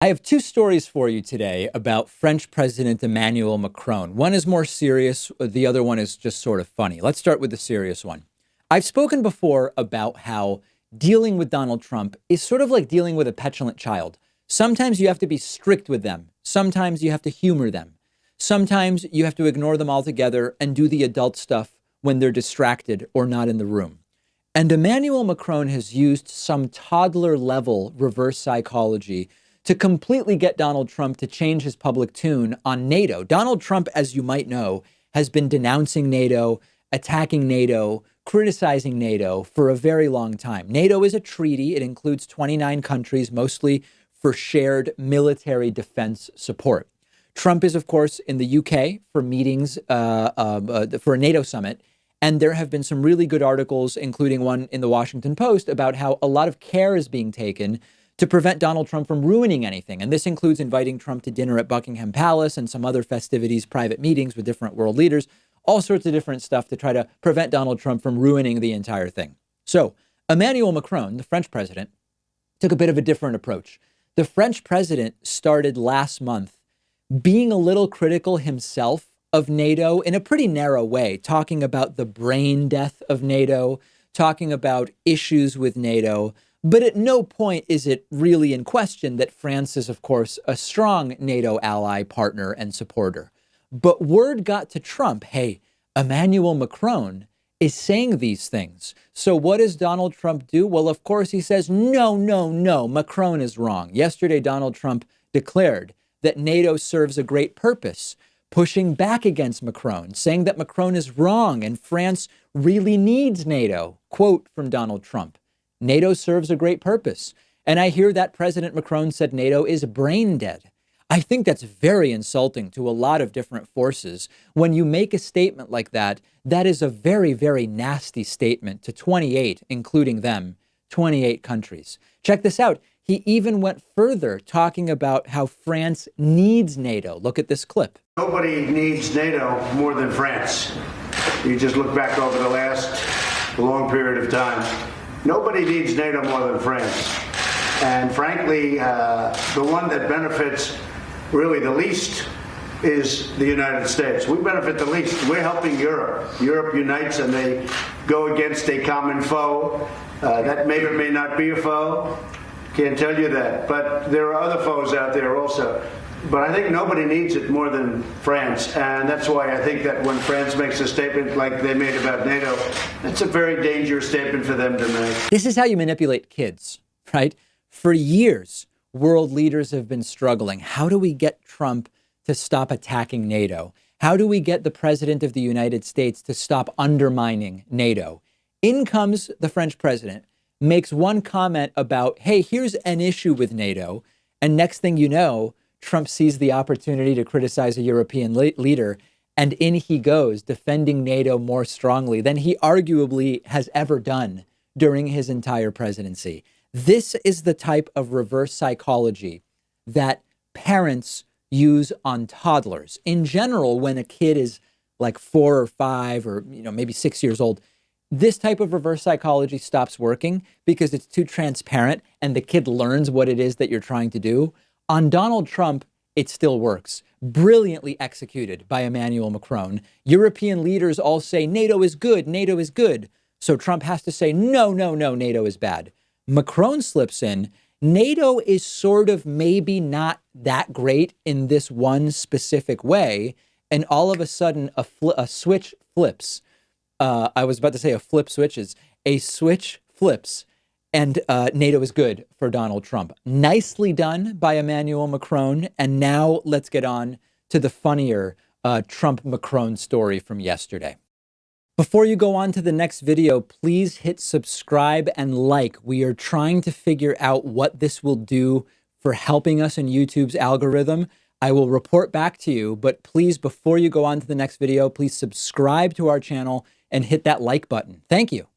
I have two stories for you today about French President Emmanuel Macron. One is more serious, the other one is just sort of funny. Let's start with the serious one. I've spoken before about how dealing with Donald Trump is sort of like dealing with a petulant child. Sometimes you have to be strict with them. Sometimes you have to humor them. Sometimes you have to ignore them altogether and do the adult stuff when they're distracted or not in the room. And Emmanuel Macron has used some toddler-level reverse psychology to completely get Donald Trump to change his public tune on NATO. Donald Trump, as you might know, has been denouncing NATO, attacking NATO, criticizing NATO for a very long time. NATO is a treaty. It includes 29 countries, mostly for shared military defense support. Trump is, of course, in the UK for meetings for a NATO summit. And there have been some really good articles, including one in the Washington Post, about how a lot of care is being taken to prevent Donald Trump from ruining anything. And this includes inviting Trump to dinner at Buckingham Palace and some other festivities, private meetings with different world leaders, all sorts of different stuff to try to prevent Donald Trump from ruining the entire thing. So Emmanuel Macron, the French president, took a bit of a different approach. The French president started last month being a little critical himself of NATO in a pretty narrow way, talking about the brain death of NATO, talking about issues with NATO. But at no point is it really in question that France is, of course, a strong NATO ally, partner, and supporter. But word got to Trump, hey, Emmanuel Macron is saying these things. So what does Donald Trump do? Well, of course, he says, no, Macron is wrong. Yesterday, Donald Trump declared that NATO serves a great purpose, pushing back against Macron, saying that Macron is wrong and France really needs NATO. Quote from Donald Trump, NATO serves a great purpose. And I hear that President Macron said NATO is brain dead. I think that's very insulting to a lot of different forces. When you make a statement like that, that is a very, very nasty statement to 28, including them, 28 countries. Check this out. He even went further, talking about how France needs NATO. Look at this clip. Nobody needs NATO more than France. You just look back over the last long period of time. Nobody needs NATO more than France. And frankly, the one that benefits really the least is the United States. We benefit the least. We're helping Europe. Europe unites and they go against a common foe. That may or may not be a foe. Can't tell you that. But there are other foes out there also. But I think nobody needs it more than France. And that's why I think that when France makes a statement like they made about NATO, it's a very dangerous statement for them to make. This is how you manipulate kids, right? For years, world leaders have been struggling. How do we get Trump to stop attacking NATO? How do we get the president of the United States to stop undermining NATO? In comes the French president, makes one comment about, hey, here's an issue with NATO. And next thing you know, Trump sees the opportunity to criticize a European leader, and in he goes, defending NATO more strongly than he arguably has ever done during his entire presidency. This is the type of reverse psychology that parents use on toddlers. In general, when a kid is like 4 or 5 or maybe 6 years old, this type of reverse psychology stops working because it's too transparent and the kid learns what it is that you're trying to do. On Donald Trump, it still works. Brilliantly executed by Emmanuel Macron. European leaders all say NATO is good, NATO is good. So Trump has to say, no, NATO is bad. Macron slips in, NATO is sort of maybe not that great in this one specific way. And all of a sudden, a switch flips. I was about to say a flip switches. A switch flips. And NATO is good for Donald Trump. Nicely done by Emmanuel Macron. And now let's get on to the funnier Trump-Macron story from yesterday. Before you go on to the next video, please hit subscribe and like. We are trying to figure out what this will do for helping us in YouTube's algorithm. I will report back to you, but please, before you go on to the next video, please subscribe to our channel and hit that like button. Thank you.